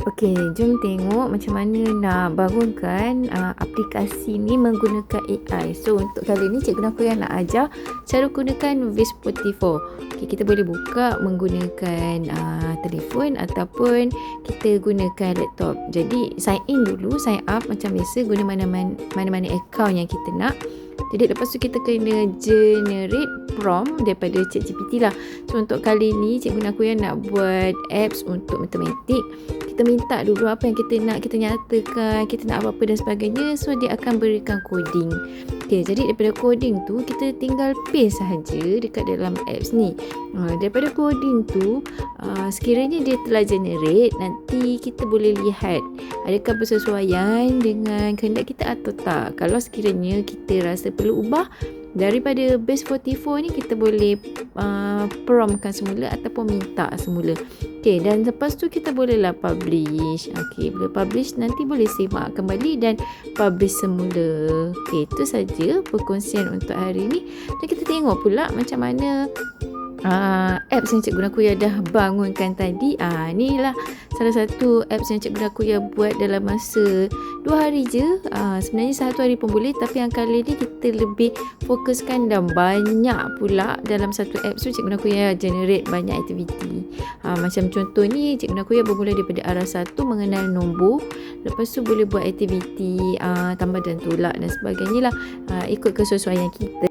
Okey, jom tengok macam mana nak bangunkan aplikasi ni menggunakan AI. So, untuk kali ni Cikgu Nakoya nak ajar cara gunakan Viz44. Okey, kita boleh buka menggunakan telefon ataupun kita gunakan laptop. Jadi, sign in dulu, sign up macam biasa guna mana-mana account yang kita nak. Jadi lepas tu kita kena generate prompt daripada ChatGPT lah. So untuk kali ni Cikgu Nakoya nak buat apps untuk matematik. Kita minta dulu apa yang kita nak, kita nyatakan, kita nak apa-apa dan sebagainya. So dia akan berikan coding. Okay, jadi daripada coding tu kita tinggal paste sahaja dekat dalam apps ni. Daripada coding tu sekiranya dia telah generate, nanti kita boleh lihat adakah bersesuaian dengan kehendak kita atau tak. Kalau sekiranya kita rasa perlu ubah daripada base 44 ni, kita boleh promptkan semula ataupun minta semula. Okey, dan lepas tu kita bolehlah publish. Okey, bila publish nanti boleh semak kembali dan publish semula. Okey, itu saja perkongsian untuk hari ni. Dan kita tengok pula macam mana apps yang Cikgu Nakoya dah bangunkan tadi. Inilah salah satu apps yang Cikgu Nakoya buat dalam masa 2 hari je. Sebenarnya 1 hari pun boleh, tapi yang kali ni kita lebih fokuskan dan banyak pula dalam satu apps tu. Cikgu Nakoya generate banyak aktiviti. Macam contoh ni, Cikgu Nakoya bermula daripada arah 1, mengenal nombor. Lepas tu boleh buat aktiviti tambah dan tolak dan sebagainya lah, ikut kesesuaian kita.